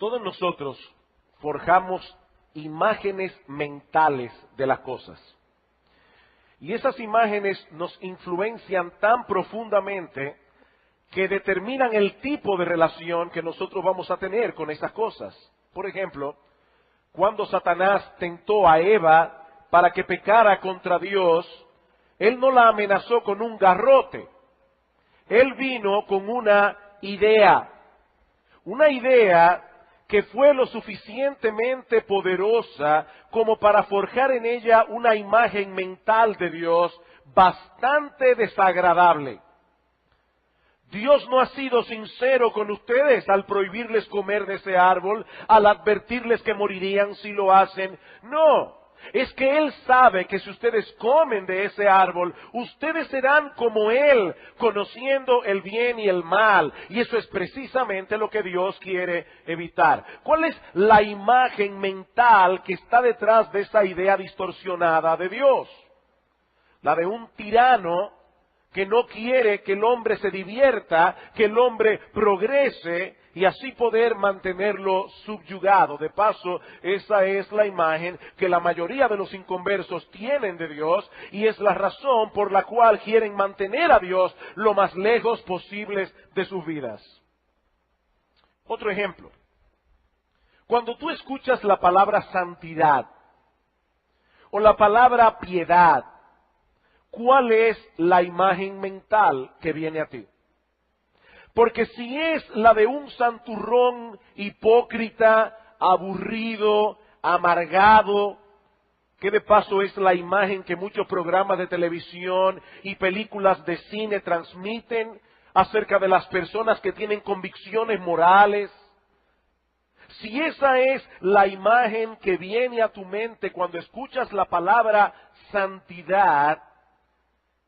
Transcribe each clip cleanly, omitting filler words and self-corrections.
Todos nosotros forjamos imágenes mentales de las cosas. Y esas imágenes nos influencian tan profundamente que determinan el tipo de relación que nosotros vamos a tener con esas cosas. Por ejemplo, cuando Satanás tentó a Eva para que pecara contra Dios, él no la amenazó con un garrote. Él vino con una idea que fue lo suficientemente poderosa como para forjar en ella una imagen mental de Dios bastante desagradable. Dios no ha sido sincero con ustedes al prohibirles comer de ese árbol, al advertirles que morirían si lo hacen. No, es que Él sabe que si ustedes comen de ese árbol, ustedes serán como Él, conociendo el bien y el mal. Y eso es precisamente lo que Dios quiere evitar. ¿Cuál es la imagen mental que está detrás de esa idea distorsionada de Dios? La de un tirano que no quiere que el hombre se divierta, que el hombre progrese y así poder mantenerlo subyugado. De paso, esa es la imagen que la mayoría de los inconversos tienen de Dios y es la razón por la cual quieren mantener a Dios lo más lejos posibles de sus vidas. Otro ejemplo. Cuando tú escuchas la palabra santidad o la palabra piedad, ¿cuál es la imagen mental que viene a ti? Porque si es la de un santurrón hipócrita, aburrido, amargado, que de paso es la imagen que muchos programas de televisión y películas de cine transmiten acerca de las personas que tienen convicciones morales, si esa es la imagen que viene a tu mente cuando escuchas la palabra santidad,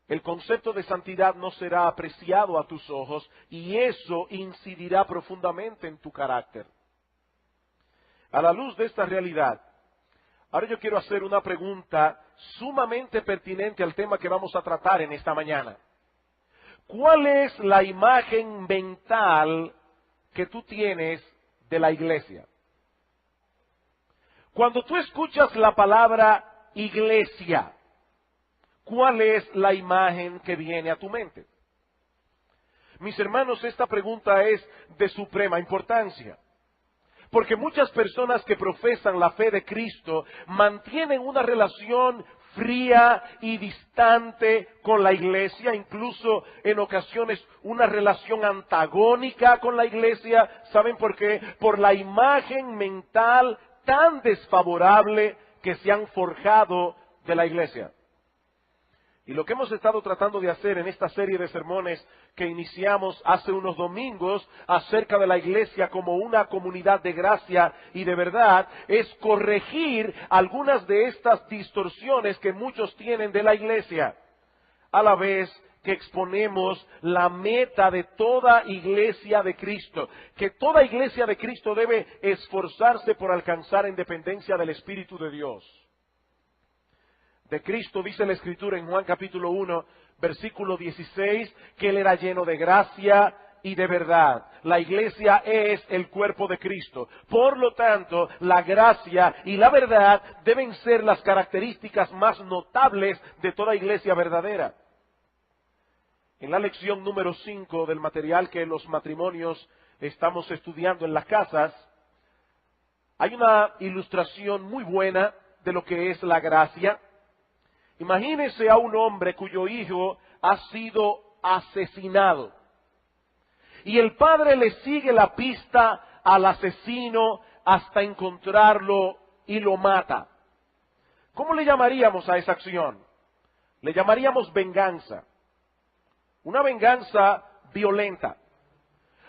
el concepto de santidad no será apreciado a tus ojos y eso incidirá profundamente en tu carácter. A la luz de esta realidad, ahora yo quiero hacer una pregunta sumamente pertinente al tema que vamos a tratar en esta mañana. ¿Cuál es la imagen mental que tú tienes de la iglesia? Cuando tú escuchas la palabra iglesia, ¿cuál es la imagen que viene a tu mente? Mis hermanos, esta pregunta es de suprema importancia, porque muchas personas que profesan la fe de Cristo mantienen una relación fría y distante con la iglesia, incluso en ocasiones una relación antagónica con la iglesia. ¿Saben por qué? Por la imagen mental tan desfavorable que se han forjado de la iglesia. Y lo que hemos estado tratando de hacer en esta serie de sermones que iniciamos hace unos domingos acerca de la iglesia como una comunidad de gracia y de verdad, es corregir algunas de estas distorsiones que muchos tienen de la iglesia, a la vez que exponemos la meta de toda iglesia de Cristo, que toda iglesia de Cristo debe esforzarse por alcanzar en dependencia del Espíritu de Dios. De Cristo dice la Escritura en Juan capítulo 1, versículo 16, que Él era lleno de gracia y de verdad. La iglesia es el cuerpo de Cristo. Por lo tanto, la gracia y la verdad deben ser las características más notables de toda iglesia verdadera. En la lección número 5 del material que los matrimonios estamos estudiando en las casas, hay una ilustración muy buena de lo que es la gracia. Imagínese a un hombre cuyo hijo ha sido asesinado y el padre le sigue la pista al asesino hasta encontrarlo y lo mata. ¿Cómo le llamaríamos a esa acción? Le llamaríamos venganza. Una venganza violenta.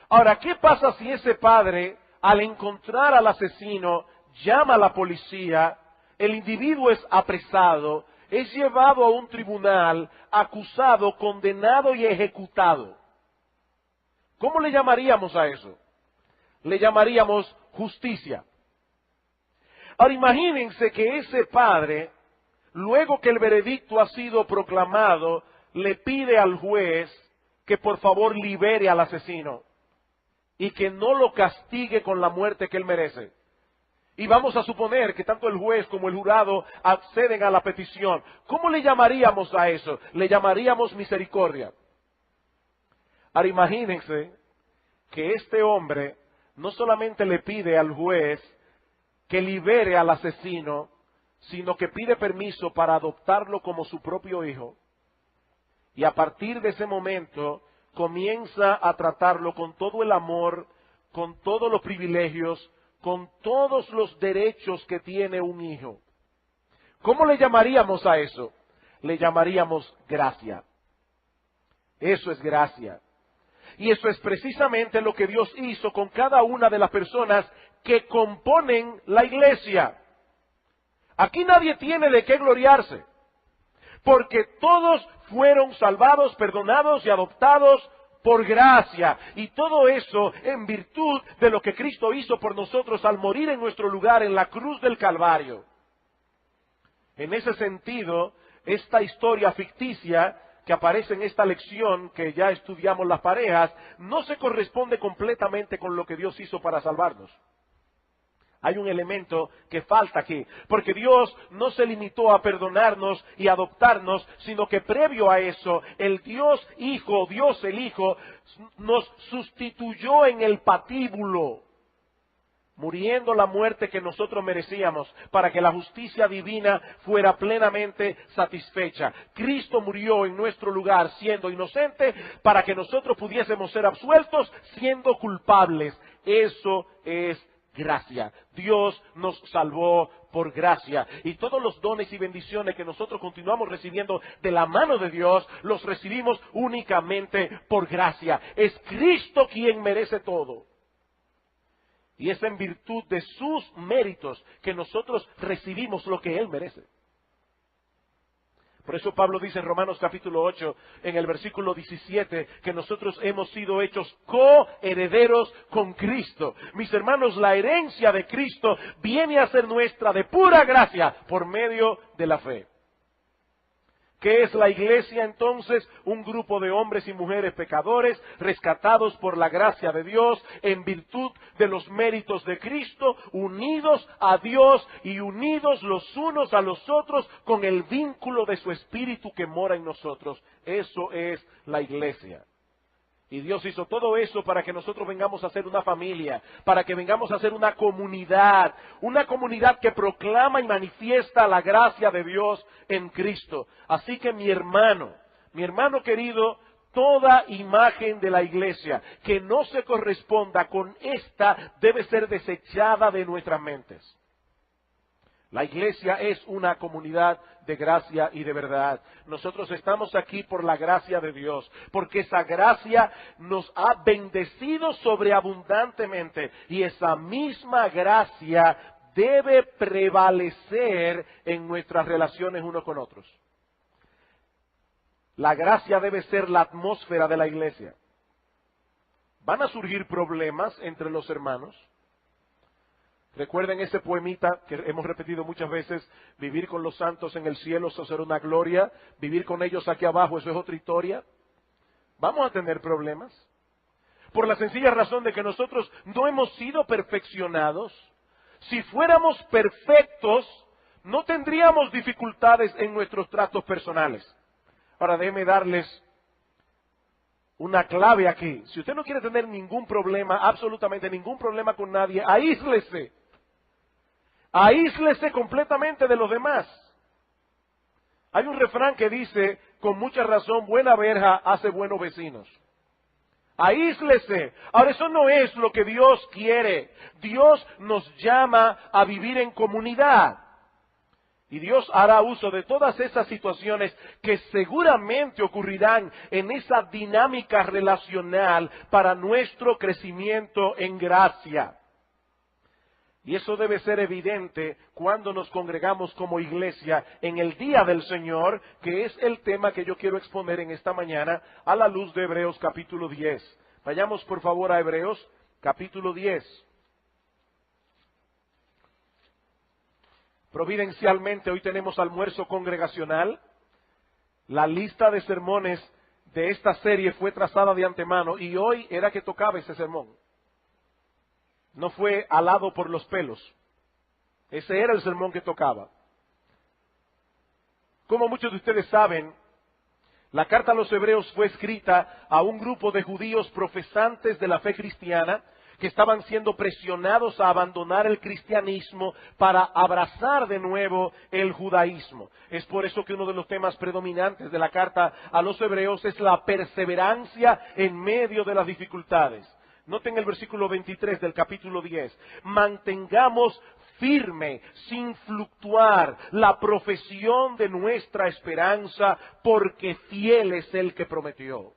Ahora, ¿qué pasa si ese padre, al encontrar al asesino, llama a la policía, el individuo es apresado, es llevado a un tribunal, acusado, condenado y ejecutado? ¿Cómo le llamaríamos a eso? Le llamaríamos justicia. Ahora imagínense que ese padre, luego que el veredicto ha sido proclamado, le pide al juez que por favor libere al asesino. y que no lo castigue con la muerte que él merece. Y vamos a suponer que tanto el juez como el jurado acceden a la petición. ¿Cómo le llamaríamos a eso? Le llamaríamos misericordia. Ahora imagínense que este hombre no solamente le pide al juez que libere al asesino, sino que pide permiso para adoptarlo como su propio hijo. Y a partir de ese momento comienza a tratarlo con todo el amor, con todos los privilegios, con todos los derechos que tiene un hijo. ¿Cómo le llamaríamos a eso? Le llamaríamos gracia. Eso es gracia. Y eso es precisamente lo que Dios hizo con cada una de las personas que componen la iglesia. Aquí nadie tiene de qué gloriarse, porque todos fueron salvados, perdonados y adoptados por gracia. Y todo eso en virtud de lo que Cristo hizo por nosotros al morir en nuestro lugar en la cruz del Calvario. En ese sentido, esta historia ficticia que aparece en esta lección que ya estudiamos las parejas, no se corresponde completamente con lo que Dios hizo para salvarnos. Hay un elemento que falta aquí, porque Dios no se limitó a perdonarnos y adoptarnos, sino que previo a eso, el Dios Hijo, Dios el Hijo, nos sustituyó en el patíbulo, muriendo la muerte que nosotros merecíamos, para que la justicia divina fuera plenamente satisfecha. Cristo murió en nuestro lugar siendo inocente, para que nosotros pudiésemos ser absueltos siendo culpables. Eso es gracia. Dios nos salvó por gracia. Y todos los dones y bendiciones que nosotros continuamos recibiendo de la mano de Dios, los recibimos únicamente por gracia. Es Cristo quien merece todo. Y es en virtud de sus méritos que nosotros recibimos lo que Él merece. Por eso Pablo dice en Romanos capítulo 8, en el versículo 17, que nosotros hemos sido hechos coherederos con Cristo. Mis hermanos, la herencia de Cristo viene a ser nuestra de pura gracia por medio de la fe. ¿Qué es la iglesia entonces? Un grupo de hombres y mujeres pecadores, rescatados por la gracia de Dios, en virtud de los méritos de Cristo, unidos a Dios y unidos los unos a los otros con el vínculo de su Espíritu que mora en nosotros. Eso es la iglesia. Y Dios hizo todo eso para que nosotros vengamos a ser una familia, para que vengamos a ser una comunidad que proclama y manifiesta la gracia de Dios en Cristo. Así que mi hermano querido, toda imagen de la iglesia que no se corresponda con esta debe ser desechada de nuestras mentes. La iglesia es una comunidad de gracia y de verdad. Nosotros estamos aquí por la gracia de Dios, porque esa gracia nos ha bendecido sobreabundantemente y esa misma gracia debe prevalecer en nuestras relaciones unos con otros. La gracia debe ser la atmósfera de la iglesia. ¿Van a surgir problemas entre los hermanos? Recuerden ese poemita que hemos repetido muchas veces: vivir con los santos en el cielo, eso será una gloria; vivir con ellos aquí abajo, eso es otra historia. Vamos a tener problemas, por la sencilla razón de que nosotros no hemos sido perfeccionados. Si fuéramos perfectos, no tendríamos dificultades en nuestros tratos personales. Ahora déjenme darles una clave aquí. Si usted no quiere tener ningún problema, absolutamente ningún problema con nadie, aíslese. Aíslese completamente de los demás. Hay un refrán que dice, con mucha razón, buena verja hace buenos vecinos. Aíslese. Ahora, eso no es lo que Dios quiere. Dios nos llama a vivir en comunidad. Y Dios hará uso de todas esas situaciones que seguramente ocurrirán en esa dinámica relacional para nuestro crecimiento en gracia. Y eso debe ser evidente cuando nos congregamos como iglesia en el día del Señor, que es el tema que yo quiero exponer en esta mañana a la luz de Hebreos capítulo 10. Vayamos por favor a Hebreos capítulo 10. Providencialmente hoy tenemos almuerzo congregacional. La lista de sermones de esta serie fue trazada de antemano y hoy era que tocaba ese sermón. no fue alado por los pelos. Ese era el sermón que tocaba. Como muchos de ustedes saben, la carta a los Hebreos fue escrita a un grupo de judíos profesantes de la fe cristiana que estaban siendo presionados a abandonar el cristianismo para abrazar de nuevo el judaísmo. Es por eso que uno de los temas predominantes de la carta a los Hebreos es la perseverancia en medio de las dificultades. Noten el versículo 23 del capítulo 10. Mantengamos firme, sin fluctuar, la profesión de nuestra esperanza, porque fiel es el que prometió.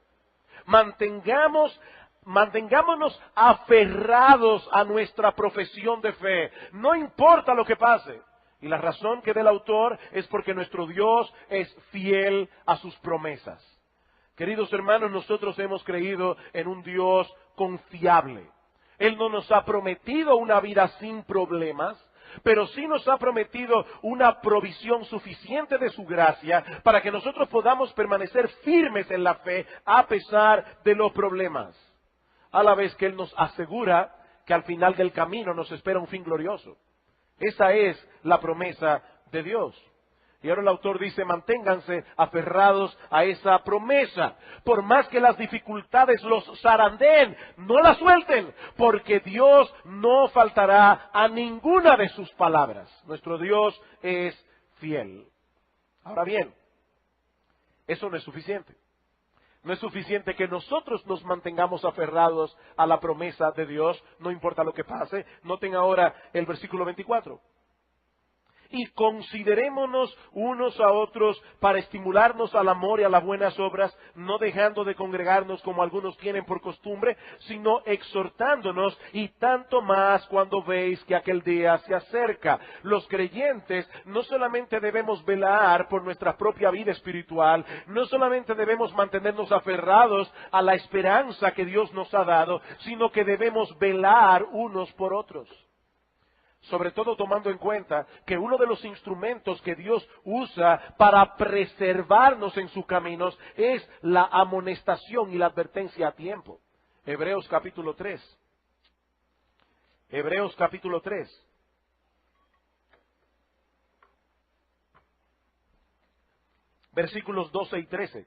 Mantengámonos aferrados a nuestra profesión de fe, no importa lo que pase. Y la razón que da el autor es porque nuestro Dios es fiel a sus promesas. Queridos hermanos, nosotros hemos creído en un Dios confiable. Él no nos ha prometido una vida sin problemas, pero sí nos ha prometido una provisión suficiente de su gracia para que nosotros podamos permanecer firmes en la fe a pesar de los problemas. A la vez que Él nos asegura que al final del camino nos espera un fin glorioso. Esa es la promesa de Dios. Y ahora el autor dice, manténganse aferrados a esa promesa. Por más que las dificultades los zarandeen, no la suelten, porque Dios no faltará a ninguna de sus palabras. Nuestro Dios es fiel. Ahora bien, eso no es suficiente. No es suficiente que nosotros nos mantengamos aferrados a la promesa de Dios, no importa lo que pase. Noten ahora el versículo 24. Y considerémonos unos a otros para estimularnos al amor y a las buenas obras, no dejando de congregarnos como algunos tienen por costumbre, sino exhortándonos, y tanto más cuando veis que aquel día se acerca. Los creyentes no solamente debemos velar por nuestra propia vida espiritual, no solamente debemos mantenernos aferrados a la esperanza que Dios nos ha dado, sino que debemos velar unos por otros. Sobre todo tomando en cuenta que uno de los instrumentos que Dios usa para preservarnos en sus caminos es la amonestación y la advertencia a tiempo. Hebreos capítulo 3. Hebreos capítulo 3. Versículos 12 y 13.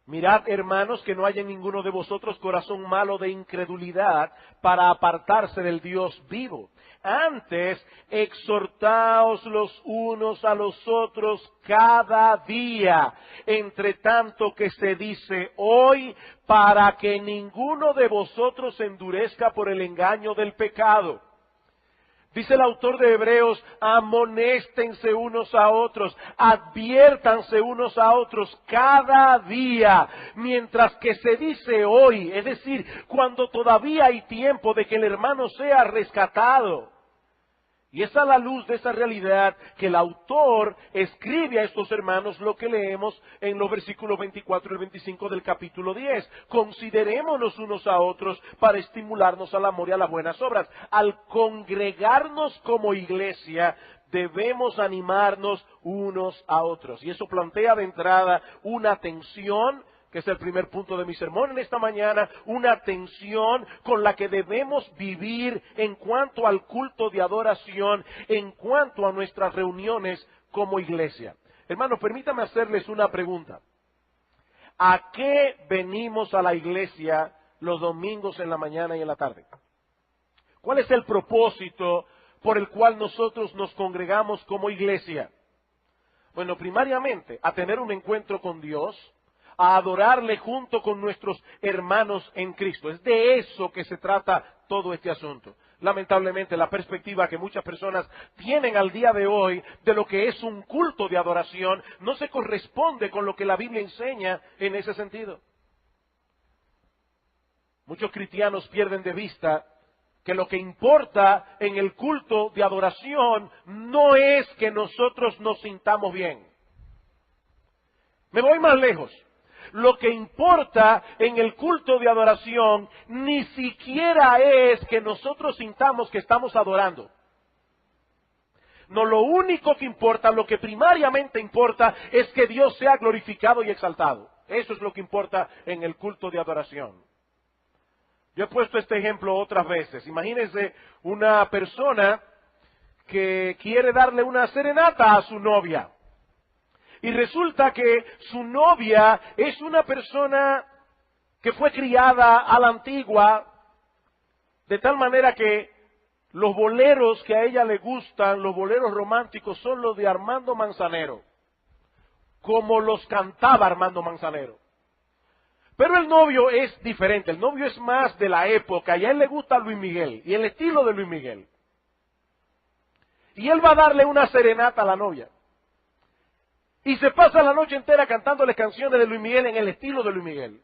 Mirad, hermanos, que no haya en ninguno de vosotros corazón malo de incredulidad para apartarse del Dios vivo. Antes, exhortaos los unos a los otros cada día, entre tanto que se dice hoy, para que ninguno de vosotros se endurezca por el engaño del pecado. Dice el autor de Hebreos, amonéstense unos a otros, adviértanse unos a otros cada día, mientras que se dice hoy, es decir, cuando todavía hay tiempo de que el hermano sea rescatado. Y es a la luz de esa realidad que el autor escribe a estos hermanos lo que leemos en los versículos 24 y 25 del capítulo 10. Considerémonos unos a otros para estimularnos al amor y a las buenas obras. Al congregarnos como iglesia, debemos animarnos unos a otros. Y eso plantea de entrada una tensión, que es el primer punto de mi sermón en esta mañana, una tensión con la que debemos vivir en cuanto al culto de adoración, en cuanto a nuestras reuniones como iglesia. Hermanos, permítame hacerles una pregunta. ¿A qué venimos a la iglesia los domingos en la mañana y en la tarde? ¿Cuál es el propósito por el cual nosotros nos congregamos como iglesia? Bueno, primariamente, a tener un encuentro con Dios, a adorarle junto con nuestros hermanos en Cristo. Es de eso que se trata todo este asunto. Lamentablemente, la perspectiva que muchas personas tienen al día de hoy de lo que es un culto de adoración no se corresponde con lo que la Biblia enseña en ese sentido. Muchos cristianos pierden de vista que lo que importa en el culto de adoración no es que nosotros nos sintamos bien. Me voy más lejos. Lo que importa en el culto de adoración ni siquiera es que nosotros sintamos que estamos adorando. No, lo único que importa, lo que primariamente importa, es que Dios sea glorificado y exaltado. Eso es lo que importa en el culto de adoración. Yo he puesto este ejemplo otras veces. Imagínense una persona que quiere darle una serenata a su novia. Y resulta que su novia es una persona que fue criada a la antigua, de tal manera que los boleros que a ella le gustan, los boleros románticos, son los de Armando Manzanero, como los cantaba Armando Manzanero. Pero el novio es diferente, el novio es más de la época, y a él le gusta Luis Miguel, y el estilo de Luis Miguel. Y él va a darle una serenata a la novia. Y se pasa la noche entera cantándole canciones de Luis Miguel en el estilo de Luis Miguel.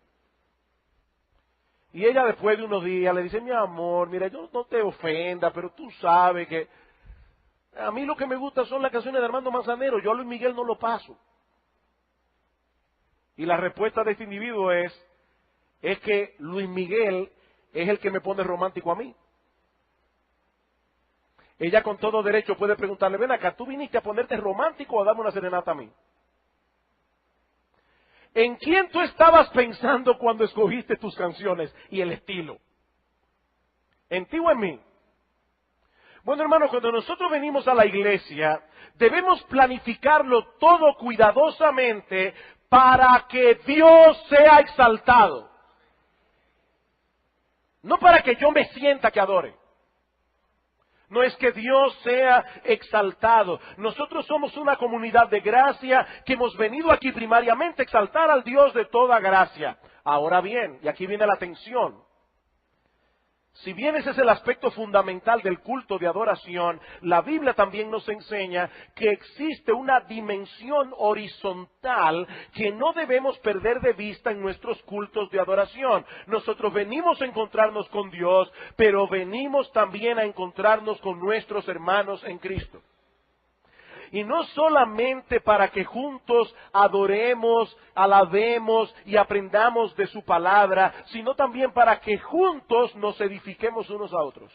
Y ella después de unos días le dice, mi amor, mira, yo no te ofenda, pero tú sabes que a mí lo que me gusta son las canciones de Armando Manzanero, yo a Luis Miguel no lo paso. Y la respuesta de este individuo es que Luis Miguel es el que me pone romántico a mí. Ella con todo derecho puede preguntarle, ven acá, ¿tú viniste a ponerte romántico o a darme una serenata a mí? ¿En quién tú estabas pensando cuando escogiste tus canciones y el estilo? ¿En ti o en mí? Bueno, hermanos, cuando nosotros venimos a la iglesia, debemos planificarlo todo cuidadosamente para que Dios sea exaltado. No para que yo me sienta que adore. No es que Dios sea exaltado. Nosotros somos una comunidad de gracia que hemos venido aquí primariamente a exaltar al Dios de toda gracia. Ahora bien, y aquí viene la tensión. Si bien ese es el aspecto fundamental del culto de adoración, la Biblia también nos enseña que existe una dimensión horizontal que no debemos perder de vista en nuestros cultos de adoración. Nosotros venimos a encontrarnos con Dios, pero venimos también a encontrarnos con nuestros hermanos en Cristo. Y no solamente para que juntos adoremos, alabemos y aprendamos de su palabra, sino también para que juntos nos edifiquemos unos a otros.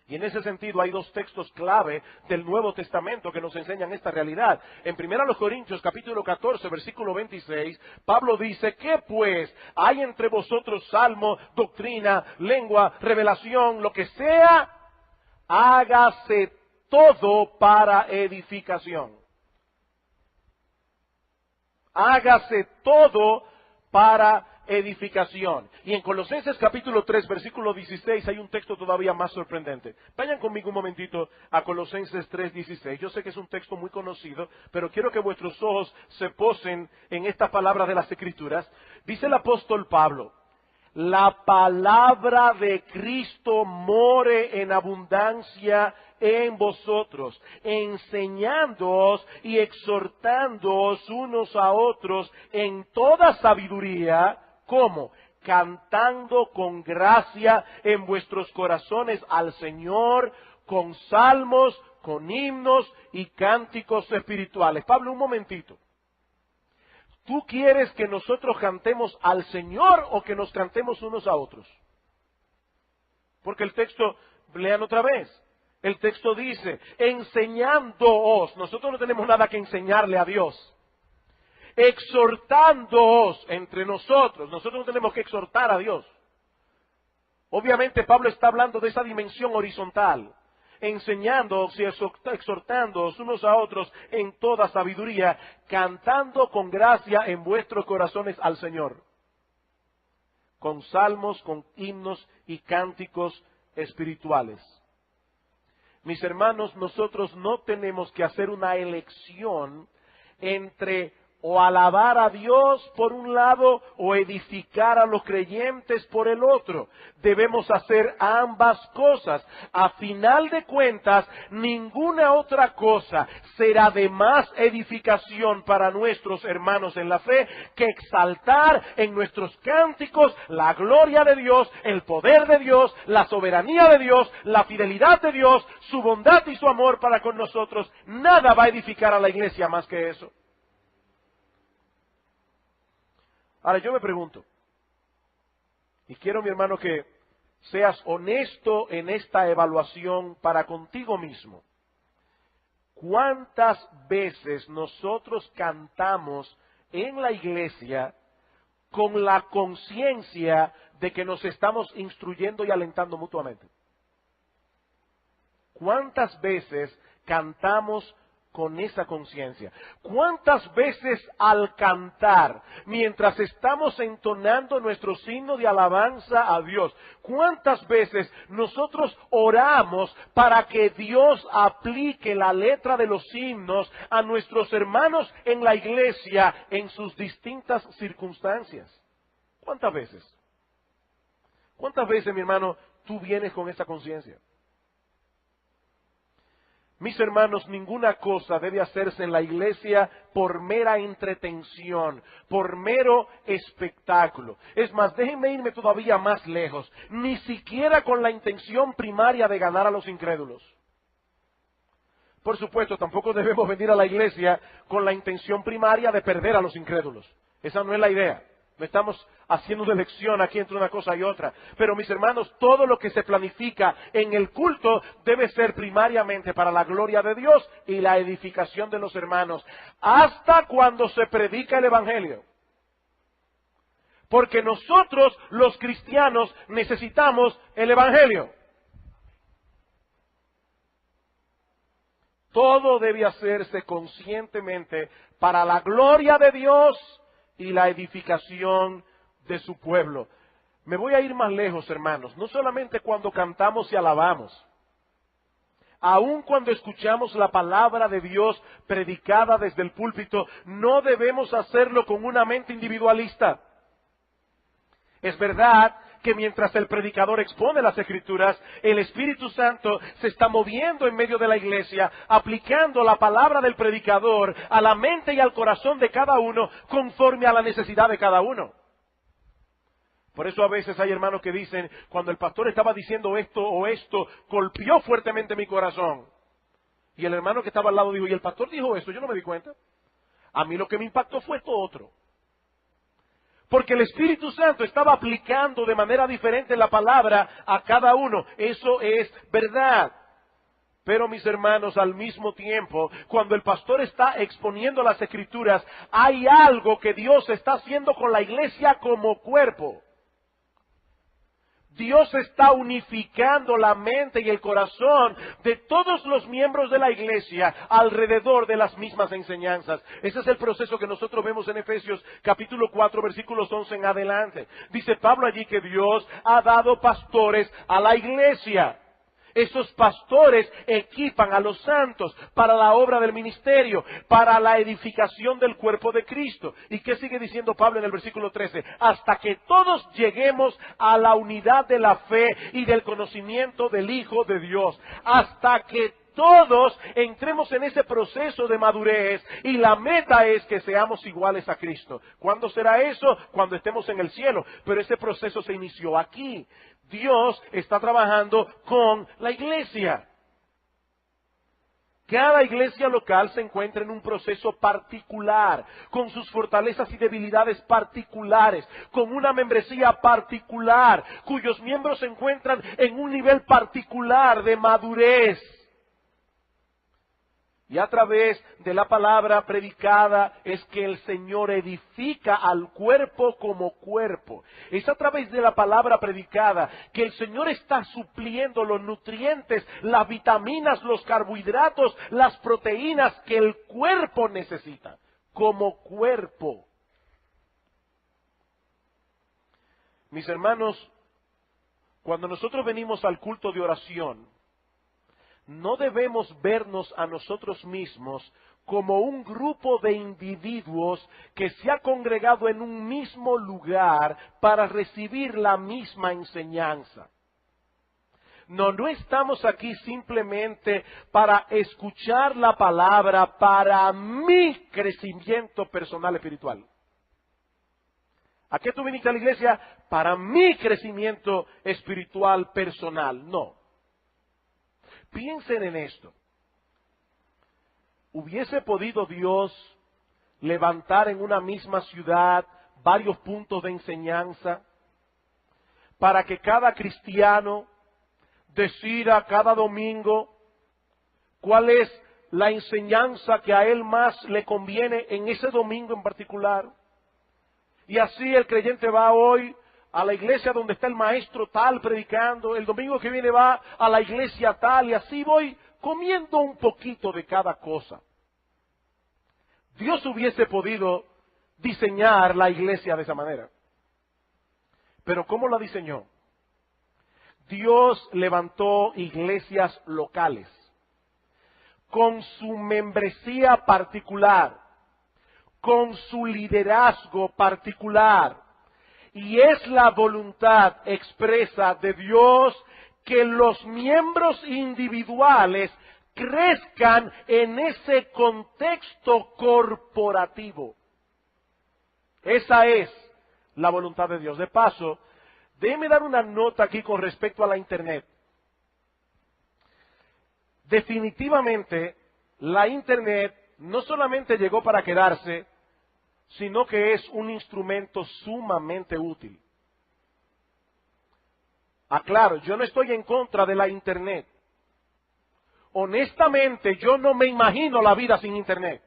Y en ese sentido hay dos textos clave del Nuevo Testamento que nos enseñan esta realidad. En 1 Corintios capítulo 14, versículo 26, Pablo dice, ¿qué pues hay entre vosotros salmo, doctrina, lengua, revelación, lo que sea? Hágase todo para edificación. Hágase todo para edificación. Y en Colosenses capítulo 3, versículo 16, hay un texto todavía más sorprendente. Vayan conmigo un momentito a Colosenses 3, 16. Yo sé que es un texto muy conocido, pero quiero que vuestros ojos se posen en estas palabras de las Escrituras. Dice el apóstol Pablo, la palabra de Cristo more en abundancia en vosotros, enseñándoos y exhortándoos unos a otros en toda sabiduría, ¿cómo? Cantando con gracia en vuestros corazones al Señor, con salmos, con himnos y cánticos espirituales. Pablo, un momentito. ¿Tú quieres que nosotros cantemos al Señor o que nos cantemos unos a otros? Porque el texto, lean otra vez, el texto dice, enseñándoos, nosotros no tenemos nada que enseñarle a Dios. Exhortándoos entre nosotros no tenemos que exhortar a Dios. Obviamente Pablo está hablando de esa dimensión horizontal. Enseñándoos y exhortándoos unos a otros en toda sabiduría, cantando con gracia en vuestros corazones al Señor, con salmos, con himnos y cánticos espirituales. Mis hermanos, nosotros no tenemos que hacer una elección entre o alabar a Dios por un lado o edificar a los creyentes por el otro. Debemos hacer ambas cosas. A final de cuentas, ninguna otra cosa será de más edificación para nuestros hermanos en la fe que exaltar en nuestros cánticos la gloria de Dios, el poder de Dios, la soberanía de Dios, la fidelidad de Dios, su bondad y su amor para con nosotros. Nada va a edificar a la iglesia más que eso. Ahora yo me pregunto, y quiero, mi hermano, que seas honesto en esta evaluación para contigo mismo. ¿Cuántas veces nosotros cantamos en la iglesia con la conciencia de que nos estamos instruyendo y alentando mutuamente. ¿Cuántas veces cantamos con esa conciencia? ¿Cuántas veces al cantar, mientras estamos entonando nuestro signo de alabanza a Dios, cuántas veces nosotros oramos para que Dios aplique la letra de los himnos a nuestros hermanos en la iglesia en sus distintas circunstancias? ¿Cuántas veces? ¿Cuántas veces, mi hermano, tú vienes con esa conciencia? Mis hermanos, ninguna cosa debe hacerse en la iglesia por mera entretención, por mero espectáculo. Es más, déjenme irme todavía más lejos, ni siquiera con la intención primaria de ganar a los incrédulos. Por supuesto, tampoco debemos venir a la iglesia con la intención primaria de perder a los incrédulos. Esa no es la idea. No estamos haciendo una elección aquí entre una cosa y otra. Pero mis hermanos, todo lo que se planifica en el culto debe ser primariamente para la gloria de Dios y la edificación de los hermanos. Hasta cuando se predica el Evangelio. Porque nosotros, los cristianos, necesitamos el Evangelio. Todo debe hacerse conscientemente para la gloria de Dios y la edificación de su pueblo. Me voy a ir más lejos, hermanos. No solamente cuando cantamos y alabamos. Aun cuando escuchamos la palabra de Dios predicada desde el púlpito, no debemos hacerlo con una mente individualista. Es verdad que mientras el predicador expone las Escrituras, el Espíritu Santo se está moviendo en medio de la iglesia, aplicando la palabra del predicador a la mente y al corazón de cada uno, conforme a la necesidad de cada uno. Por eso a veces hay hermanos que dicen, cuando el pastor estaba diciendo esto o esto, golpeó fuertemente mi corazón. Y el hermano que estaba al lado dijo, ¿y el pastor dijo eso? Yo no me di cuenta. A mí lo que me impactó fue esto otro. Porque el Espíritu Santo estaba aplicando de manera diferente la palabra a cada uno. Eso es verdad. Pero mis hermanos, al mismo tiempo, cuando el pastor está exponiendo las Escrituras, hay algo que Dios está haciendo con la iglesia como cuerpo. Dios está unificando la mente y el corazón de todos los miembros de la iglesia alrededor de las mismas enseñanzas. Ese es el proceso que nosotros vemos en Efesios capítulo 4, versículos 11 en adelante. Dice Pablo allí que Dios ha dado pastores a la iglesia. Esos pastores equipan a los santos para la obra del ministerio, para la edificación del cuerpo de Cristo. ¿Y qué sigue diciendo Pablo en el versículo 13? Hasta que todos lleguemos a la unidad de la fe y del conocimiento del Hijo de Dios. Hasta que todos entremos en ese proceso de madurez y la meta es que seamos iguales a Cristo. ¿Cuándo será eso? Cuando estemos en el cielo. Pero ese proceso se inició aquí. Dios está trabajando con la iglesia. Cada iglesia local se encuentra en un proceso particular, con sus fortalezas y debilidades particulares, con una membresía particular, cuyos miembros se encuentran en un nivel particular de madurez. Y a través de la palabra predicada es que el Señor edifica al cuerpo como cuerpo. Es a través de la palabra predicada que el Señor está supliendo los nutrientes, las vitaminas, los carbohidratos, las proteínas que el cuerpo necesita como cuerpo. Mis hermanos, cuando nosotros venimos al culto de oración, no debemos vernos a nosotros mismos como un grupo de individuos que se ha congregado en un mismo lugar para recibir la misma enseñanza. No estamos aquí simplemente para escuchar la palabra para mi crecimiento personal espiritual. ¿A qué tú viniste a la iglesia? Para mi crecimiento espiritual personal. No. Piensen en esto. ¿Hubiese podido Dios levantar en una misma ciudad varios puntos de enseñanza para que cada cristiano decida cada domingo cuál es la enseñanza que a él más le conviene en ese domingo en particular? Y así el creyente va hoy a la iglesia donde está el maestro tal predicando, el domingo que viene va a la iglesia tal, y así voy comiendo un poquito de cada cosa. Dios hubiese podido diseñar la iglesia de esa manera. Pero ¿cómo la diseñó? Dios levantó iglesias locales con su membresía particular, con su liderazgo particular. Y es la voluntad expresa de Dios que los miembros individuales crezcan en ese contexto corporativo. Esa es la voluntad de Dios. De paso, déjeme dar una nota aquí con respecto a la Internet. Definitivamente, la Internet no solamente llegó para quedarse, sino que es un instrumento sumamente útil. Aclaro, yo no estoy en contra de la Internet. Honestamente, yo no me imagino la vida sin Internet.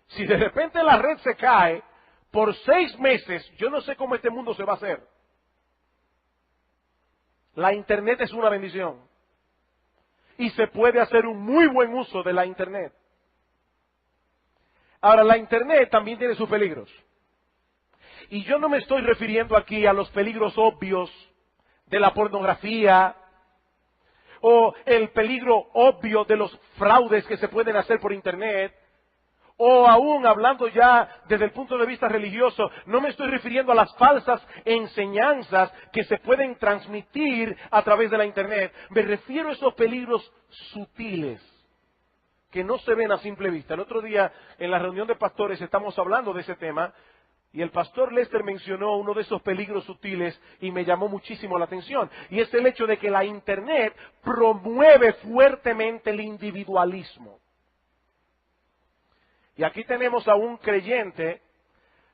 Si de repente la red se cae, por 6 meses, yo no sé cómo este mundo se va a hacer. La Internet es una bendición. Y se puede hacer un muy buen uso de la Internet. Ahora, la Internet también tiene sus peligros. Y yo no me estoy refiriendo aquí a los peligros obvios de la pornografía o el peligro obvio de los fraudes que se pueden hacer por Internet, o aún hablando ya desde el punto de vista religioso, no me estoy refiriendo a las falsas enseñanzas que se pueden transmitir a través de la Internet. Me refiero a esos peligros sutiles que no se ven a simple vista. El otro día en la reunión de pastores estamos hablando de ese tema y el pastor Lester mencionó uno de esos peligros sutiles y me llamó muchísimo la atención. Y es el hecho de que la Internet promueve fuertemente el individualismo. Y aquí tenemos a un creyente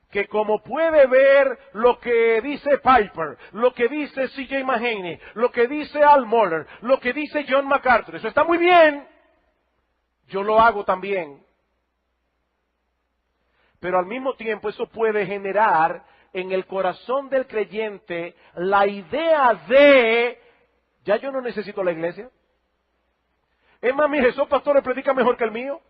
que como puede ver lo que dice Piper, lo que dice C.J. Mahaney, lo que dice Al Mohler, lo que dice John MacArthur, eso está muy bien, yo lo hago también. Pero al mismo tiempo eso puede generar en el corazón del creyente la idea de, ya yo no necesito la iglesia. Es más, mire, esos pastores predican mejor que el mío.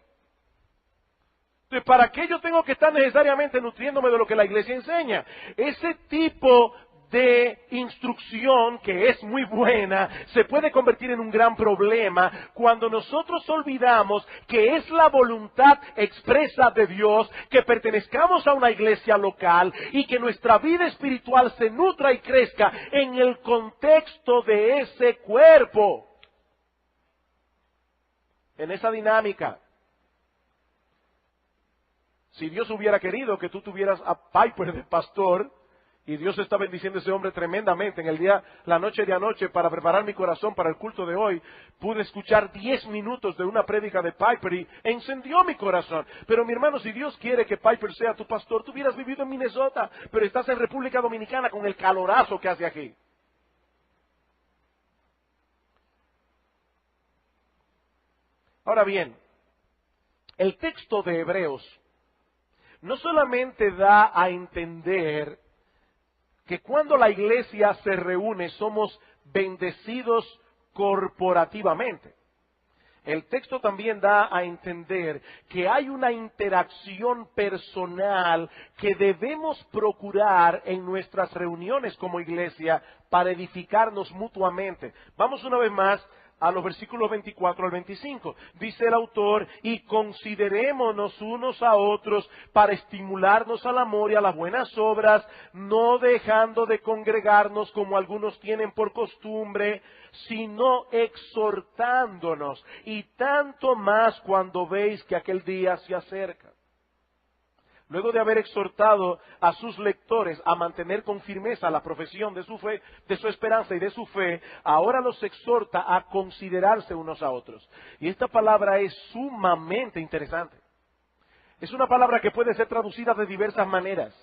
Entonces, ¿para qué yo tengo que estar necesariamente nutriéndome de lo que la iglesia enseña? Ese tipo de instrucción, que es muy buena, se puede convertir en un gran problema cuando nosotros olvidamos que es la voluntad expresa de Dios que pertenezcamos a una iglesia local y que nuestra vida espiritual se nutra y crezca en el contexto de ese cuerpo, en esa dinámica. Si Dios hubiera querido que tú tuvieras a Piper de pastor, y Dios está bendiciendo a ese hombre tremendamente, en el día, la noche de anoche, para preparar mi corazón para el culto de hoy, pude escuchar 10 minutos de una prédica de Piper y encendió mi corazón. Pero mi hermano, si Dios quiere que Piper sea tu pastor, tú hubieras vivido en Minnesota, pero estás en República Dominicana con el calorazo que hace aquí. Ahora bien, el texto de Hebreos no solamente da a entender que cuando la iglesia se reúne somos bendecidos corporativamente. El texto también da a entender que hay una interacción personal que debemos procurar en nuestras reuniones como iglesia para edificarnos mutuamente. Vamos una vez más a los versículos 24 al 25. Dice el autor, y considerémonos unos a otros para estimularnos al amor y a las buenas obras, no dejando de congregarnos como algunos tienen por costumbre, sino exhortándonos, y tanto más cuando veis que aquel día se acerca. Luego de haber exhortado a sus lectores a mantener con firmeza la profesión de su fe, de su esperanza y de su fe, ahora los exhorta a considerarse unos a otros. Y esta palabra es sumamente interesante. Es una palabra que puede ser traducida de diversas maneras.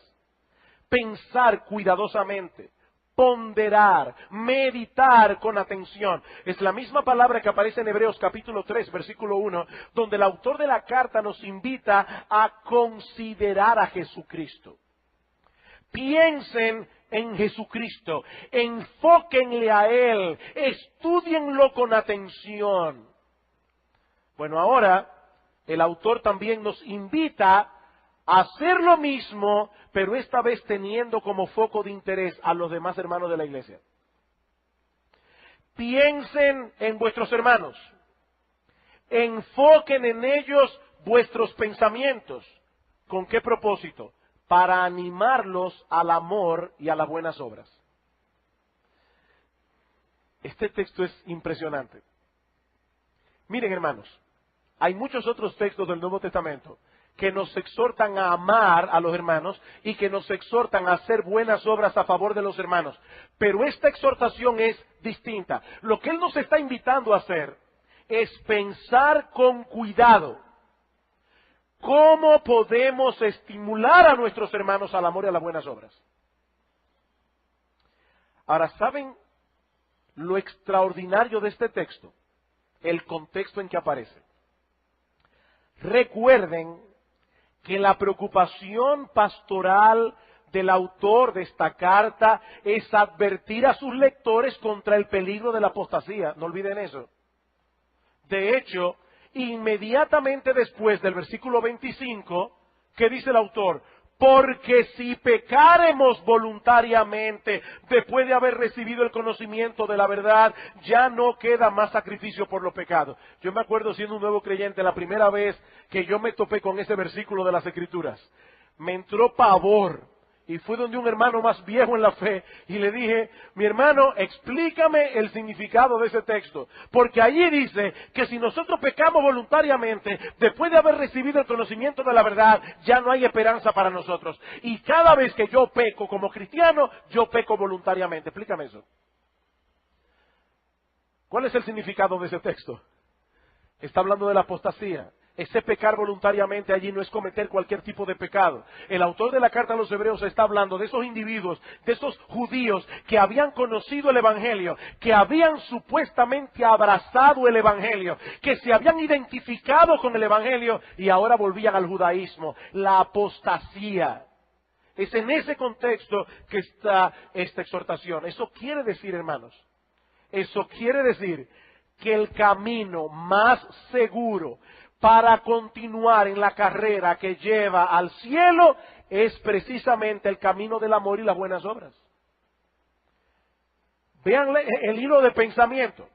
Pensar cuidadosamente, ponderar, meditar con atención. Es la misma palabra que aparece en Hebreos capítulo 3, versículo 1, donde el autor de la carta nos invita a considerar a Jesucristo. Piensen en Jesucristo, enfóquenle a Él, estúdienlo con atención. Bueno, ahora el autor también nos invita a hacer lo mismo, pero esta vez teniendo como foco de interés a los demás hermanos de la iglesia. Piensen en vuestros hermanos, enfoquen en ellos vuestros pensamientos. ¿Con qué propósito? Para animarlos al amor y a las buenas obras. Este texto es impresionante. Miren, hermanos, hay muchos otros textos del Nuevo Testamento que nos exhortan a amar a los hermanos y que nos exhortan a hacer buenas obras a favor de los hermanos. Pero esta exhortación es distinta. Lo que Él nos está invitando a hacer es pensar con cuidado cómo podemos estimular a nuestros hermanos al amor y a las buenas obras. Ahora, ¿saben lo extraordinario de este texto? El contexto en que aparece. Recuerden que la preocupación pastoral del autor de esta carta es advertir a sus lectores contra el peligro de la apostasía. No olviden eso. De hecho, inmediatamente después del versículo 25, ¿qué dice el autor? Porque si pecáremos voluntariamente, después de haber recibido el conocimiento de la verdad, ya no queda más sacrificio por los pecados. Yo me acuerdo siendo un nuevo creyente, la primera vez que yo me topé con ese versículo de las Escrituras, me entró pavor. Y fui donde un hermano más viejo en la fe y le dije, mi hermano, explícame el significado de ese texto. Porque allí dice que si nosotros pecamos voluntariamente, después de haber recibido el conocimiento de la verdad, ya no hay esperanza para nosotros. Y cada vez que yo peco como cristiano, yo peco voluntariamente. Explícame eso. ¿Cuál es el significado de ese texto? Está hablando de la apostasía. Ese pecar voluntariamente allí no es cometer cualquier tipo de pecado. El autor de la carta a los Hebreos está hablando de esos individuos, de esos judíos que habían conocido el Evangelio, que habían supuestamente abrazado el Evangelio, que se habían identificado con el Evangelio y ahora volvían al judaísmo. La apostasía. Es en ese contexto que está esta exhortación. Eso quiere decir, hermanos, eso quiere decir que el camino más seguro para continuar en la carrera que lleva al cielo es precisamente el camino del amor y las buenas obras. Vean el hilo de pensamiento.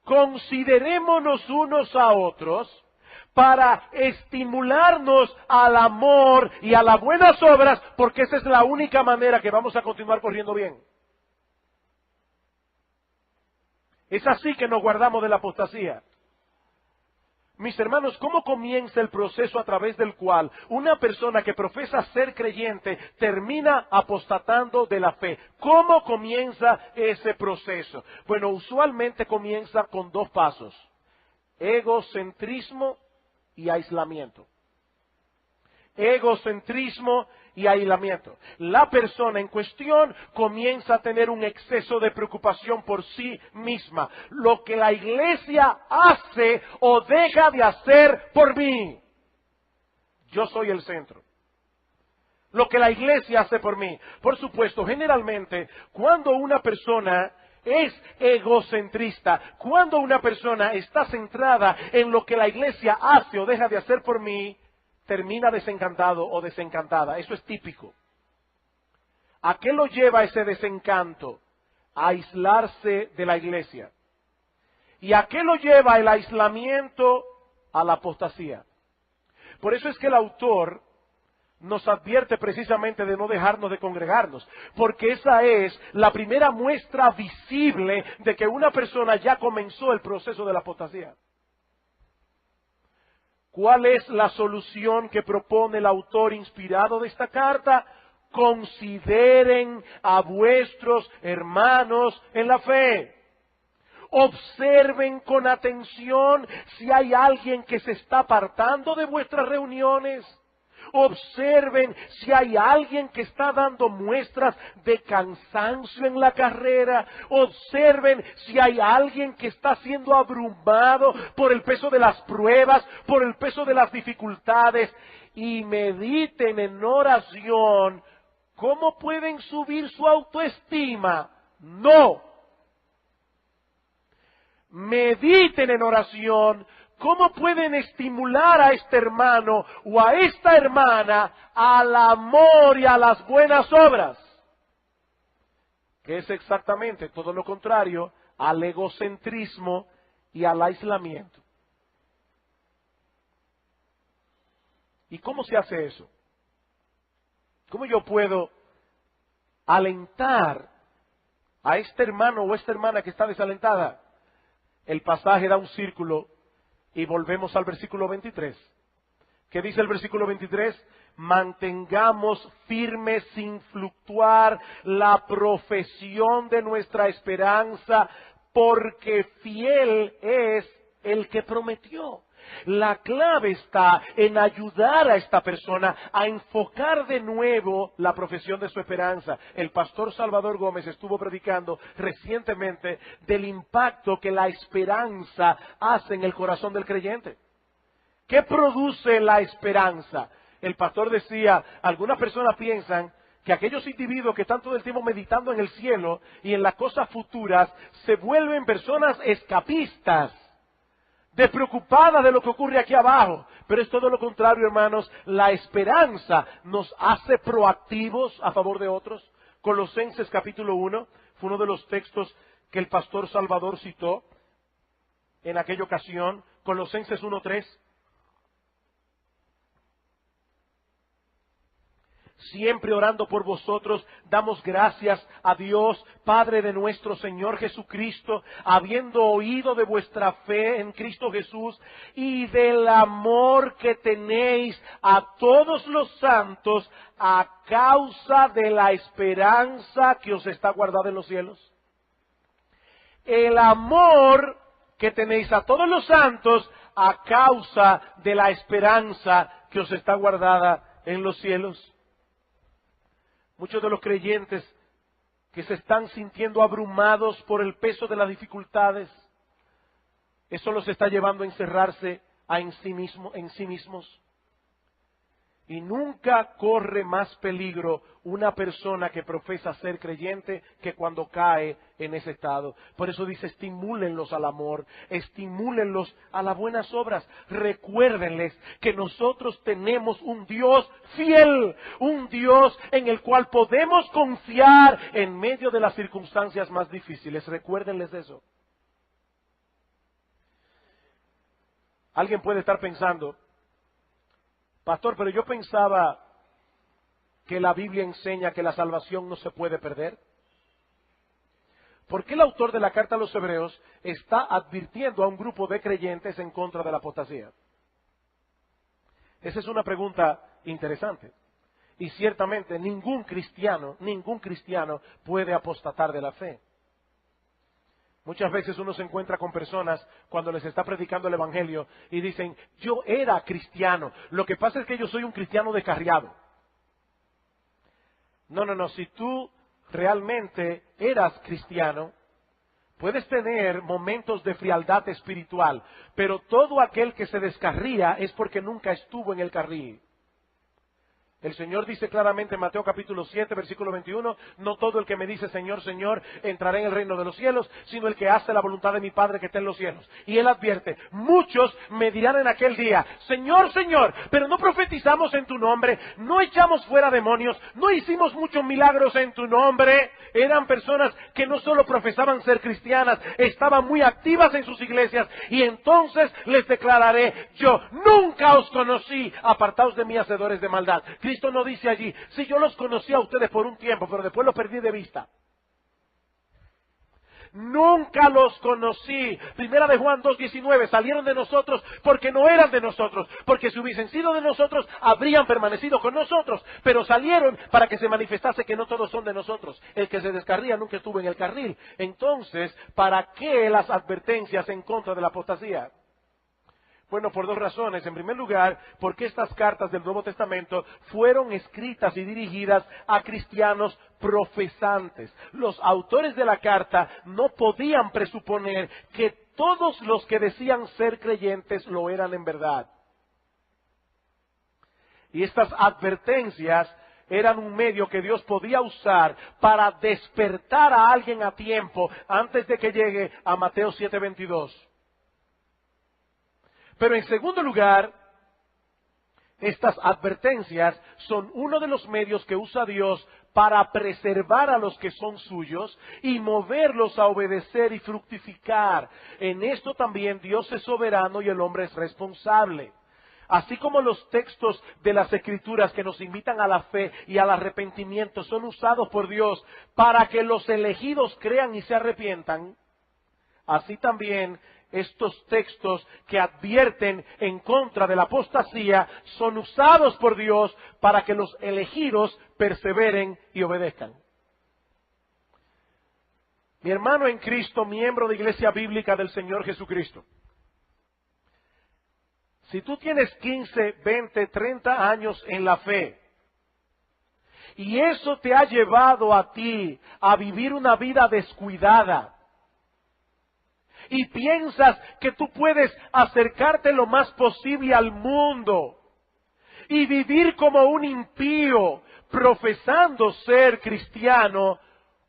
Considerémonos unos a otros para estimularnos al amor y a las buenas obras, porque esa es la única manera que vamos a continuar corriendo bien. Es así que nos guardamos de la apostasía. Mis hermanos, ¿cómo comienza el proceso a través del cual una persona que profesa ser creyente termina apostatando de la fe? ¿Cómo comienza ese proceso? Bueno, usualmente comienza con dos pasos: egocentrismo y aislamiento. Egocentrismo y aislamiento. La persona en cuestión comienza a tener un exceso de preocupación por sí misma. Lo que la iglesia hace o deja de hacer por mí. Yo soy el centro. Lo que la iglesia hace por mí. Por supuesto, generalmente, cuando una persona es egocentrista, cuando una persona está centrada en lo que la iglesia hace o deja de hacer por mí, termina desencantado o desencantada. Eso es típico. ¿A qué lo lleva ese desencanto? A aislarse de la iglesia. ¿Y a qué lo lleva el aislamiento? A la apostasía. Por eso es que el autor nos advierte precisamente de no dejarnos de congregarnos, porque esa es la primera muestra visible de que una persona ya comenzó el proceso de la apostasía. ¿Cuál es la solución que propone el autor inspirado de esta carta? Consideren a vuestros hermanos en la fe. Observen con atención si hay alguien que se está apartando de vuestras reuniones. Observen si hay alguien que está dando muestras de cansancio en la carrera. Observen si hay alguien que está siendo abrumado por el peso de las pruebas, por el peso de las dificultades. Y mediten en oración ¿Cómo pueden subir su autoestima? No. Mediten en oración. ¿Cómo pueden estimular a este hermano o a esta hermana al amor y a las buenas obras? Que es exactamente todo lo contrario al egocentrismo y al aislamiento. ¿Y cómo se hace eso? ¿Cómo yo puedo alentar a este hermano o esta hermana que está desalentada? El pasaje da un círculo y volvemos al versículo 23. ¿Qué dice el versículo 23? Mantengamos firme sin fluctuar la profesión de nuestra esperanza, porque fiel es el que prometió. La clave está en ayudar a esta persona a enfocar de nuevo la profesión de su esperanza. El pastor Salvador Gómez estuvo predicando recientemente del impacto que la esperanza hace en el corazón del creyente. ¿Qué produce la esperanza? El pastor decía, algunas personas piensan que aquellos individuos que están todo el tiempo meditando en el cielo y en las cosas futuras se vuelven personas escapistas, despreocupada de lo que ocurre aquí abajo. Pero es todo lo contrario, hermanos. La esperanza nos hace proactivos a favor de otros. Colosenses capítulo 1 fue uno de los textos que el pastor Salvador citó en aquella ocasión. Colosenses 1:3. Siempre orando por vosotros, damos gracias a Dios, Padre de nuestro Señor Jesucristo, habiendo oído de vuestra fe en Cristo Jesús y del amor que tenéis a todos los santos a causa de la esperanza que os está guardada en los cielos. El amor que tenéis a todos los santos a causa de la esperanza que os está guardada en los cielos. Muchos de los creyentes que se están sintiendo abrumados por el peso de las dificultades, eso los está llevando a encerrarse en sí mismos. Y nunca corre más peligro una persona que profesa ser creyente que cuando cae en ese estado. Por eso dice, estimúlenlos al amor, estimúlenlos a las buenas obras. Recuérdenles que nosotros tenemos un Dios fiel, un Dios en el cual podemos confiar en medio de las circunstancias más difíciles. Recuérdenles eso. Alguien puede estar pensando, pastor, pero yo pensaba que la Biblia enseña que la salvación no se puede perder. ¿Por qué el autor de la carta a los Hebreos está advirtiendo a un grupo de creyentes en contra de la apostasía? Esa es una pregunta interesante. Y ciertamente ningún cristiano puede apostatar de la fe. Muchas veces uno se encuentra con personas cuando les está predicando el Evangelio y dicen, yo era cristiano, lo que pasa es que yo soy un cristiano descarriado. No, si tú realmente eras cristiano, puedes tener momentos de frialdad espiritual, pero todo aquel que se descarría es porque nunca estuvo en el carril. El Señor dice claramente en Mateo capítulo 7, versículo 21, no todo el que me dice Señor, Señor, entrará en el reino de los cielos, sino el que hace la voluntad de mi Padre que está en los cielos. Y Él advierte, muchos me dirán en aquel día, Señor, Señor, pero no profetizamos en tu nombre, no echamos fuera demonios, no hicimos muchos milagros en tu nombre. Eran personas que no solo profesaban ser cristianas, estaban muy activas en sus iglesias, y entonces les declararé, yo nunca os conocí, apartaos de mí, hacedores de maldad. Cristo no dice allí, si yo los conocí a ustedes por un tiempo, pero después los perdí de vista. Nunca los conocí. Primera de Juan 2:19, salieron de nosotros porque no eran de nosotros, porque si hubiesen sido de nosotros, habrían permanecido con nosotros, pero salieron para que se manifestase que no todos son de nosotros. El que se descarría nunca estuvo en el carril. Entonces, ¿para qué las advertencias en contra de la apostasía? Bueno, por dos razones. En primer lugar, porque estas cartas del Nuevo Testamento fueron escritas y dirigidas a cristianos profesantes. Los autores de la carta no podían presuponer que todos los que decían ser creyentes lo eran en verdad. Y estas advertencias eran un medio que Dios podía usar para despertar a alguien a tiempo antes de que llegue a Mateo 7:22. Pero en segundo lugar, estas advertencias son uno de los medios que usa Dios para preservar a los que son suyos y moverlos a obedecer y fructificar. En esto también Dios es soberano y el hombre es responsable. Así como los textos de las Escrituras que nos invitan a la fe y al arrepentimiento son usados por Dios para que los elegidos crean y se arrepientan, así también estos textos que advierten en contra de la apostasía son usados por Dios para que los elegidos perseveren y obedezcan. Mi hermano en Cristo, miembro de Iglesia Bíblica del Señor Jesucristo, si tú tienes 15, 20, 30 años en la fe, y eso te ha llevado a ti a vivir una vida descuidada, y piensas que tú puedes acercarte lo más posible al mundo, y vivir como un impío, profesando ser cristiano,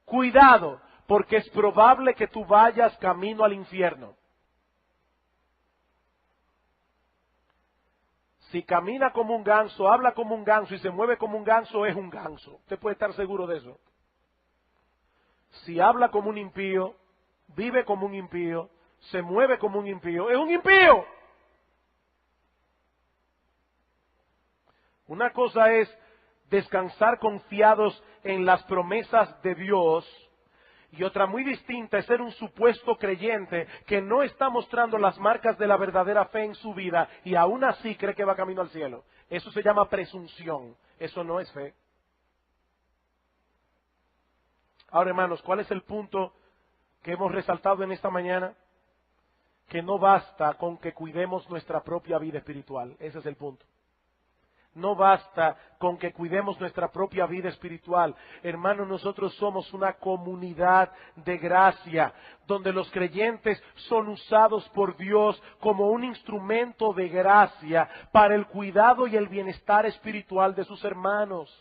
cuidado, porque es probable que tú vayas camino al infierno. Si camina como un ganso, habla como un ganso y se mueve como un ganso, es un ganso. Usted puede estar seguro de eso. Si habla como un impío, vive como un impío, se mueve como un impío, es un impío. Una cosa es descansar confiados en las promesas de Dios, y otra muy distinta es ser un supuesto creyente que no está mostrando las marcas de la verdadera fe en su vida y aún así cree que va camino al cielo. Eso se llama presunción. Eso no es fe. Ahora, hermanos, ¿cuál es el punto que hemos resaltado en esta mañana? Que no basta con que cuidemos nuestra propia vida espiritual. Ese es el punto. No basta con que cuidemos nuestra propia vida espiritual. Hermanos, nosotros somos una comunidad de gracia, donde los creyentes son usados por Dios como un instrumento de gracia para el cuidado y el bienestar espiritual de sus hermanos.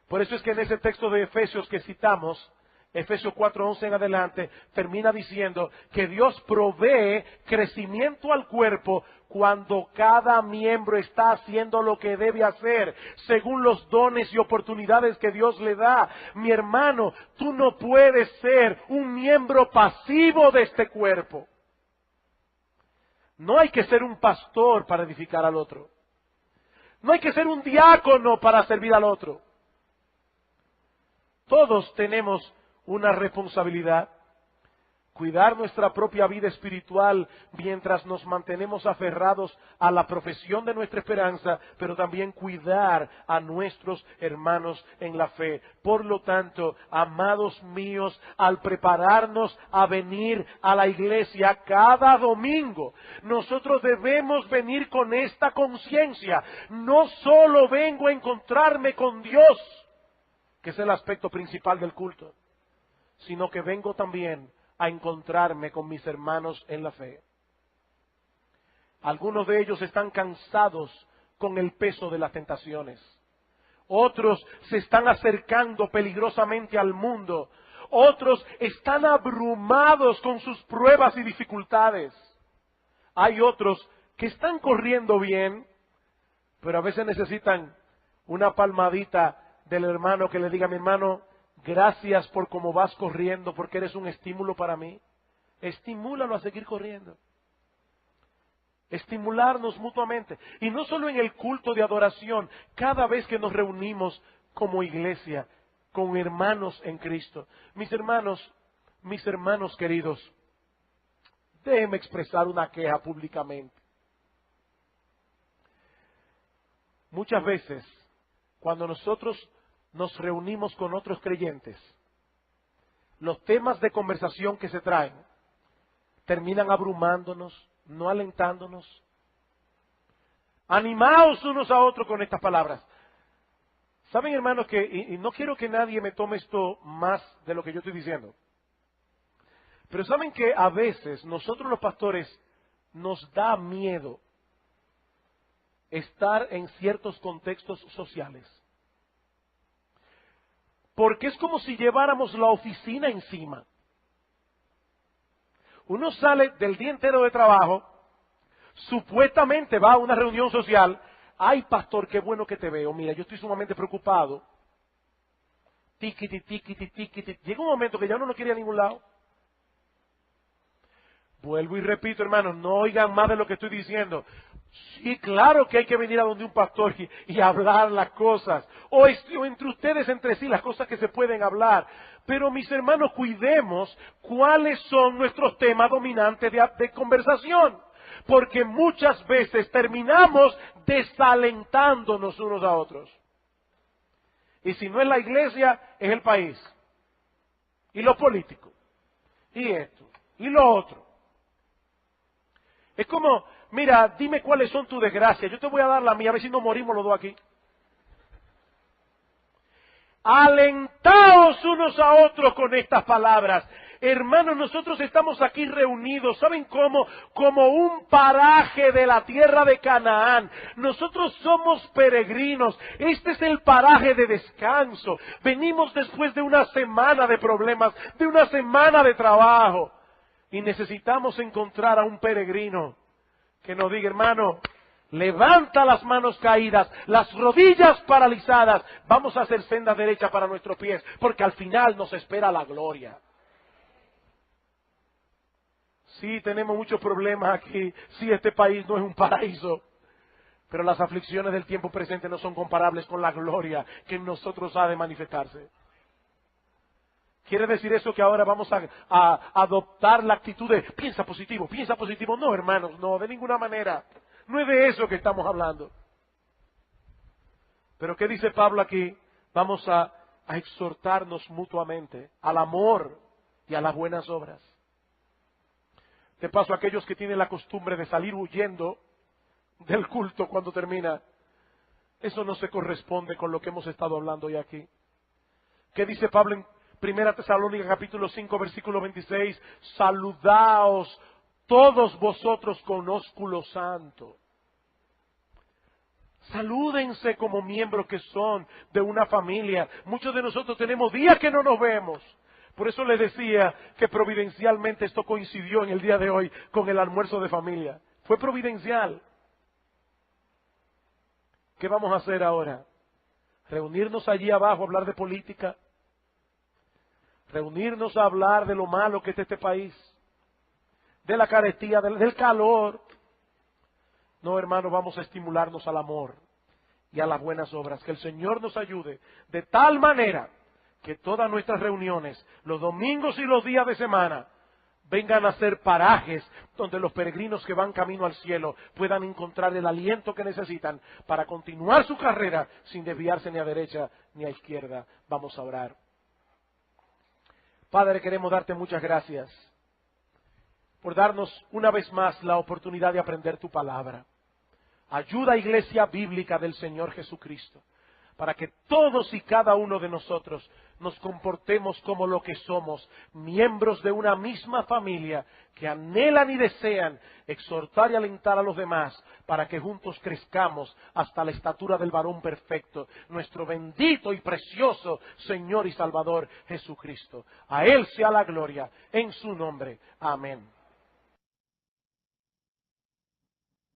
Por eso es que en ese texto de Efesios que citamos, Efesios 4:11 en adelante, termina diciendo que Dios provee crecimiento al cuerpo cuando cada miembro está haciendo lo que debe hacer, según los dones y oportunidades que Dios le da. Mi hermano, tú no puedes ser un miembro pasivo de este cuerpo. No hay que ser un pastor para edificar al otro. No hay que ser un diácono para servir al otro. Todos tenemos una responsabilidad, cuidar nuestra propia vida espiritual mientras nos mantenemos aferrados a la profesión de nuestra esperanza, pero también cuidar a nuestros hermanos en la fe. Por lo tanto, amados míos, al prepararnos a venir a la iglesia cada domingo, nosotros debemos venir con esta conciencia. No solo vengo a encontrarme con Dios, que es el aspecto principal del culto, sino que vengo también a encontrarme con mis hermanos en la fe. Algunos de ellos están cansados con el peso de las tentaciones. Otros se están acercando peligrosamente al mundo. Otros están abrumados con sus pruebas y dificultades. Hay otros que están corriendo bien, pero a veces necesitan una palmadita del hermano que le diga: mi hermano, gracias por cómo vas corriendo, porque eres un estímulo para mí. Estimúlalo a seguir corriendo. Estimularnos mutuamente. Y no solo en el culto de adoración, cada vez que nos reunimos como iglesia, con hermanos en Cristo. Mis hermanos queridos, déjenme expresar una queja públicamente. Muchas veces, cuando nosotros nos reunimos con otros creyentes, los temas de conversación que se traen terminan abrumándonos, no alentándonos. Animaos unos a otros con estas palabras. Saben, hermanos, que, y no quiero que nadie me tome esto más de lo que yo estoy diciendo, pero saben que a veces nosotros los pastores nos da miedo estar en ciertos contextos sociales. Porque es como si lleváramos la oficina encima. Uno sale del día entero de trabajo, supuestamente va a una reunión social. Ay, pastor, qué bueno que te veo. Mira, yo estoy sumamente preocupado. Tiquiti, tiquiti, tiquiti. Llega un momento que ya uno no quiere ir a ningún lado. Vuelvo y repito, hermanos, no oigan más de lo que estoy diciendo. Sí, claro que hay que venir a donde un pastor y hablar las cosas. O entre ustedes, entre sí, las cosas que se pueden hablar. Pero mis hermanos, cuidemos cuáles son nuestros temas dominantes de conversación. Porque muchas veces terminamos desalentándonos unos a otros. Y si no es la iglesia, es el país. Y los políticos. Y esto. Y lo otro. Es como, mira, dime cuáles son tus desgracias. Yo te voy a dar la mía, a ver si no morimos los dos aquí. Alentaos unos a otros con estas palabras. Hermanos, nosotros estamos aquí reunidos, ¿saben cómo? Como un paraje de la tierra de Canaán. Nosotros somos peregrinos. Este es el paraje de descanso. Venimos después de una semana de problemas, de una semana de trabajo. Y necesitamos encontrar a un peregrino que nos diga, hermano, levanta las manos caídas, las rodillas paralizadas. Vamos a hacer senda derecha para nuestros pies, porque al final nos espera la gloria. Sí, tenemos muchos problemas aquí. Sí, este país no es un paraíso. Pero las aflicciones del tiempo presente no son comparables con la gloria que en nosotros ha de manifestarse. ¿Quiere decir eso que ahora vamos a adoptar la actitud de piensa positivo, piensa positivo? No, hermanos, no, de ninguna manera. No es de eso que estamos hablando. Pero ¿qué dice Pablo aquí? Vamos a exhortarnos mutuamente al amor y a las buenas obras. De paso, aquellos que tienen la costumbre de salir huyendo del culto cuando termina, eso no se corresponde con lo que hemos estado hablando hoy aquí. ¿Qué dice Pablo en 1 Tesalónica capítulo 5 versículo 26? Saludaos todos vosotros con ósculo santo. Salúdense como miembros que son de una familia. Muchos de nosotros tenemos días que no nos vemos. Por eso les decía que providencialmente esto coincidió en el día de hoy con el almuerzo de familia. Fue providencial. ¿Qué vamos a hacer ahora? ¿Reunirnos allí abajo a hablar de política? ¿Reunirnos a hablar de lo malo que es este país? ¿De la carestía, del calor? No, hermanos, vamos a estimularnos al amor y a las buenas obras. Que el Señor nos ayude de tal manera que todas nuestras reuniones, los domingos y los días de semana, vengan a ser parajes donde los peregrinos que van camino al cielo puedan encontrar el aliento que necesitan para continuar su carrera sin desviarse ni a derecha ni a izquierda. Vamos a orar. Padre, queremos darte muchas gracias por darnos una vez más la oportunidad de aprender tu palabra. Ayuda, Iglesia Bíblica del Señor Jesucristo, para que todos y cada uno de nosotros nos comportemos como lo que somos, miembros de una misma familia que anhelan y desean exhortar y alentar a los demás para que juntos crezcamos hasta la estatura del varón perfecto, nuestro bendito y precioso Señor y Salvador Jesucristo. A Él sea la gloria, en su nombre. Amén.